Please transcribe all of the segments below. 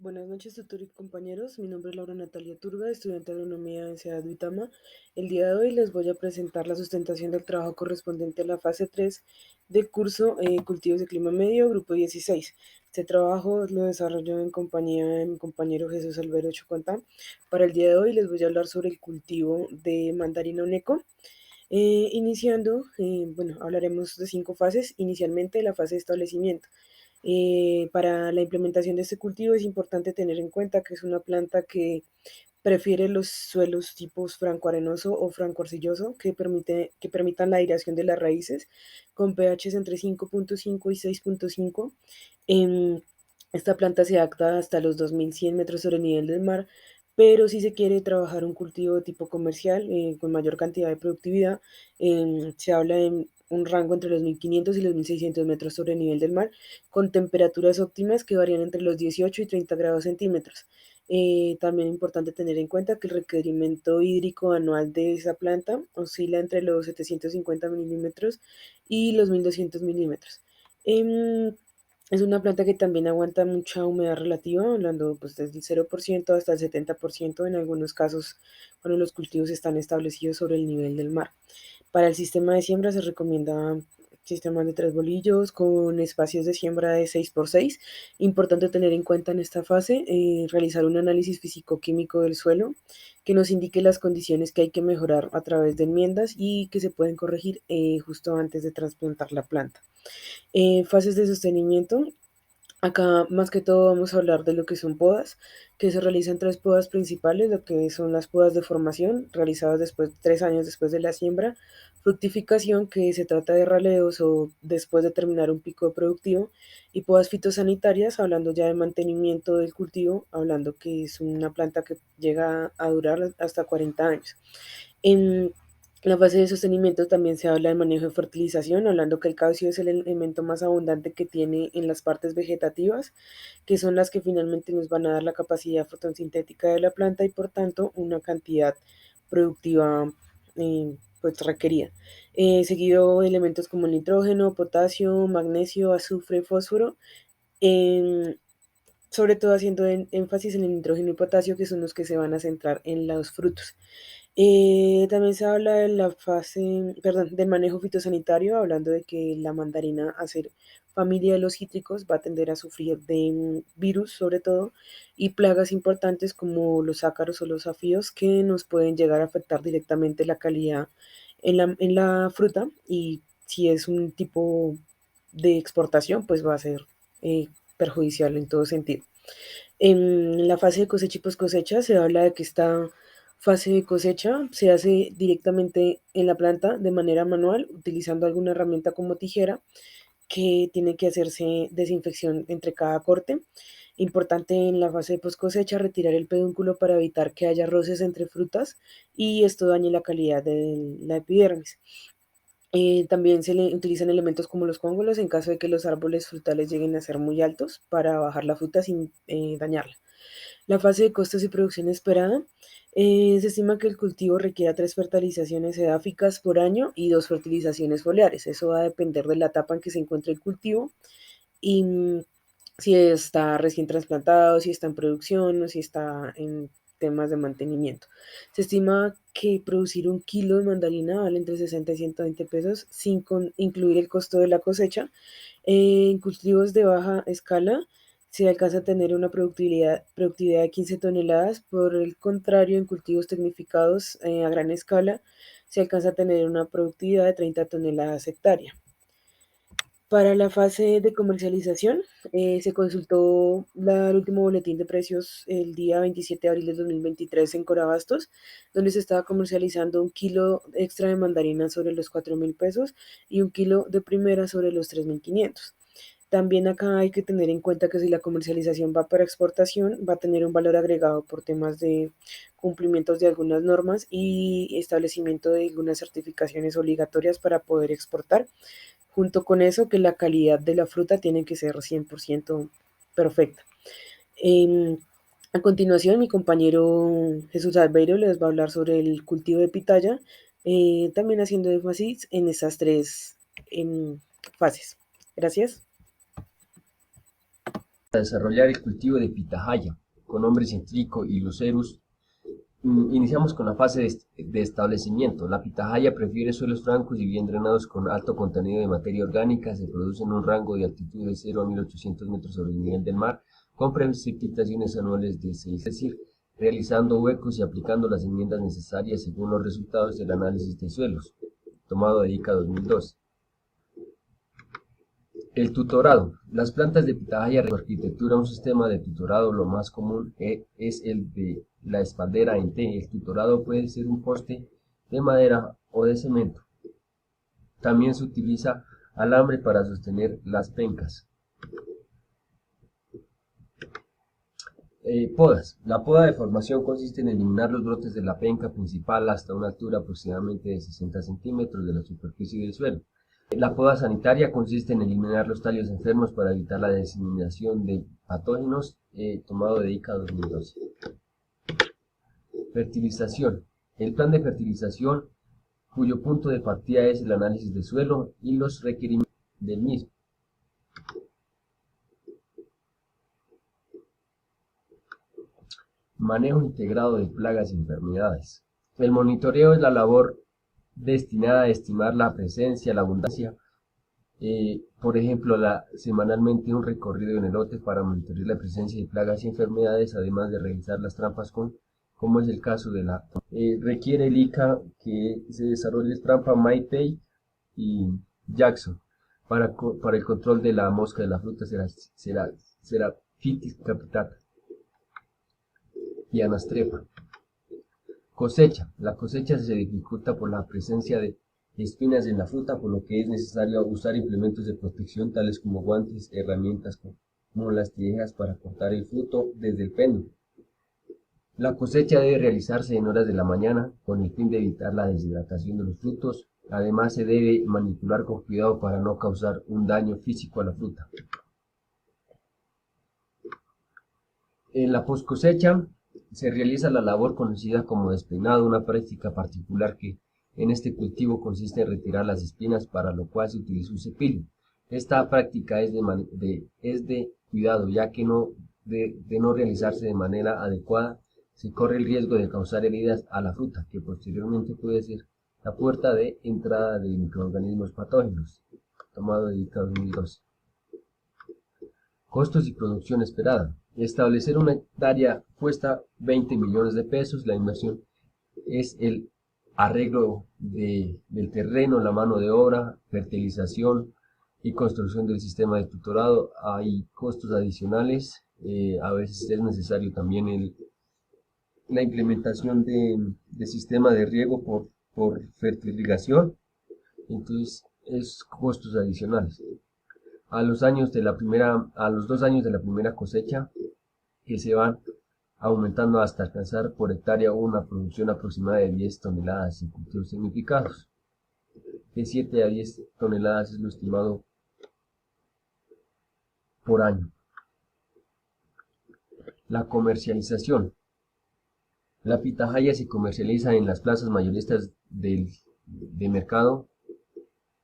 Buenas noches, tutor y compañeros. Mi nombre es Laura Natalia Turga, estudiante de agronomía en Ciudad Duitama. El día de hoy les voy a presentar la sustentación del trabajo correspondiente a la fase 3 del curso Cultivos de Clima Medio, grupo 16. Este trabajo lo desarrollo en compañía de mi compañero Jesús Alberto Chocontá. Para el día de hoy les voy a hablar sobre el cultivo de mandarina oneco. Hablaremos de 5 fases. Inicialmente, la fase de establecimiento. Para la implementación de este cultivo es importante tener en cuenta que es una planta que prefiere los suelos tipos franco-arenoso o franco-arcilloso que permitan la aireación de las raíces con pHs entre 5.5 y 6.5. Esta planta se adapta hasta los 2100 metros sobre el nivel del mar, pero si se quiere trabajar un cultivo tipo comercial con mayor cantidad de productividad, se habla de un rango entre los 1500 y los 1600 metros sobre el nivel del mar, con temperaturas óptimas que varían entre los 18 y 30 grados centímetros. También es importante tener en cuenta que el requerimiento hídrico anual de esa planta oscila entre los 750 milímetros y los 1200 milímetros. Es una planta que también aguanta mucha humedad relativa, hablando pues desde el 0% hasta el 70% en algunos casos cuando los cultivos están establecidos sobre el nivel del mar. Para el sistema de siembra se recomienda sistemas de 3 bolillos con espacios de siembra de 6 por 6. Importante tener en cuenta en esta fase realizar un análisis físico-químico del suelo que nos indique las condiciones que hay que mejorar a través de enmiendas y que se pueden corregir justo antes de trasplantar la planta. Fases de sostenimiento. Acá más que todo vamos a hablar de lo que son podas, que se realizan 3 podas principales, lo que son las podas de formación, realizadas después, 3 años después de la siembra, fructificación, que se trata de raleos o después de terminar un pico productivo, y podas fitosanitarias, hablando ya de mantenimiento del cultivo, hablando que es una planta que llega a durar hasta 40 años. En la fase de sostenimiento también se habla de manejo de fertilización, hablando que el calcio es el elemento más abundante que tiene en las partes vegetativas, que son las que finalmente nos van a dar la capacidad fotosintética de la planta y por tanto una cantidad productiva pues requerida. Seguido elementos como el nitrógeno, potasio, magnesio, azufre, fósforo, em, sobre todo haciendo énfasis en el nitrógeno y potasio, que son los que se van a centrar en los frutos. También se habla de la fase, perdón, del manejo fitosanitario, hablando de que la mandarina, a ser familia de los cítricos, va a tender a sufrir de virus, sobre todo, y plagas importantes como los ácaros o los afíos, que nos pueden llegar a afectar directamente la calidad en la fruta, y si es un tipo de exportación, pues va a ser perjudicial en todo sentido. En la fase de cosecha y post cosecha se habla de que esta fase de cosecha se hace directamente en la planta de manera manual, utilizando alguna herramienta como tijera, que tiene que hacerse desinfección entre cada corte. Importante en la fase de post cosecha retirar el pedúnculo para evitar que haya roces entre frutas y esto dañe la calidad de la epidermis. También se le utilizan elementos como los cóngulos en caso de que los árboles frutales lleguen a ser muy altos para bajar la fruta sin dañarla. La fase de costos y producción esperada. Se estima que el cultivo requiera 3 fertilizaciones edáficas por año y 2 fertilizaciones foliares. Eso va a depender de la etapa en que se encuentre el cultivo y si está recién trasplantado, si está en producción o si está en temas de mantenimiento. Se estima que producir 1 kilo de mandarina vale entre 60 y 120 pesos sin incluir el costo de la cosecha. En cultivos de baja escala se alcanza a tener una productividad de 15 toneladas. Por el contrario, en cultivos tecnificados a gran escala se alcanza a tener una productividad de 30 toneladas hectárea. Para la fase de comercialización, se consultó el último boletín de precios el día 27 de abril de 2023 en Corabastos, donde se estaba comercializando 1 kilo extra de mandarina sobre los 4.000 pesos y 1 kilo de primera sobre los 3.500. También acá hay que tener en cuenta que si la comercialización va para exportación, va a tener un valor agregado por temas de cumplimientos de algunas normas y establecimiento de algunas certificaciones obligatorias para poder exportar. Junto con eso, que la calidad de la fruta tiene que ser 100% perfecta. Em, a continuación, mi compañero Jesús Albeiro les va a hablar sobre el cultivo de pitaya, también haciendo énfasis en esas 3 fases. Gracias. Para desarrollar el cultivo de pitahaya, con nombre científico Ilocerus, iniciamos con la fase de establecimiento. La pitahaya prefiere suelos francos y bien drenados con alto contenido de materia orgánica. Se produce en un rango de altitud de 0 a 1800 metros sobre el nivel del mar, con precipitaciones anuales de 6, es decir, realizando huecos y aplicando las enmiendas necesarias según los resultados del análisis de suelos, tomado de ICA 2002. El tutorado. Las plantas de pitahaya su arquitectura, un sistema de tutorado lo más común es el de la espaldera en T. El tutorado puede ser un poste de madera o de cemento. También se utiliza alambre para sostener las pencas. Podas. La poda de formación consiste en eliminar los brotes de la penca principal hasta una altura aproximadamente de 60 centímetros de la superficie del suelo. La poda sanitaria consiste en eliminar los tallos enfermos para evitar la diseminación de patógenos, tomado de ICA 2012. Fertilización. El plan de fertilización, cuyo punto de partida es el análisis de suelo y los requerimientos del mismo. Manejo integrado de plagas y enfermedades. El monitoreo es la labor destinada a estimar la presencia, la abundancia, por ejemplo, semanalmente un recorrido en el lote para monitorear la presencia de plagas y enfermedades, además de realizar las trampas como es el caso de requiere el ICA que se desarrolle trampa MyPay y Jackson para el control de la mosca de la fruta Seraphitis capitata y Anastrepa. Cosecha. La cosecha se dificulta por la presencia de espinas en la fruta, por lo que es necesario usar implementos de protección tales como guantes, herramientas como las tijeras para cortar el fruto desde el péndulo. La cosecha debe realizarse en horas de la mañana con el fin de evitar la deshidratación de los frutos. Además, se debe manipular con cuidado para no causar un daño físico a la fruta. En la poscosecha se realiza la labor conocida como despeinado, una práctica particular que en este cultivo consiste en retirar las espinas, para lo cual se utiliza un cepillo. Esta práctica es de cuidado, ya que de no realizarse de manera adecuada, se corre el riesgo de causar heridas a la fruta, que posteriormente puede ser la puerta de entrada de microorganismos patógenos, tomado de ICA 2012. Costos y producción esperada. Establecer una hectárea cuesta 20 millones de pesos. La inversión es el arreglo del terreno, la mano de obra, fertilización y construcción del sistema de tutorado. Hay costos adicionales. A veces es necesario también la implementación de sistema de riego por fertilización. Entonces, es costos adicionales. A los 2 años de la primera cosecha, que se van aumentando hasta alcanzar por hectárea una producción aproximada de 10 toneladas en cultivos seminificados. De 7 a 10 toneladas es lo estimado por año. La comercialización. La pitahaya se comercializa en las plazas mayoristas de mercado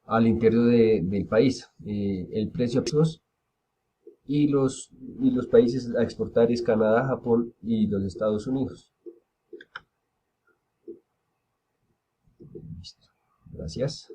al interior del país. El precio y los países a exportar es Canadá, Japón y los Estados Unidos. Listo. Gracias.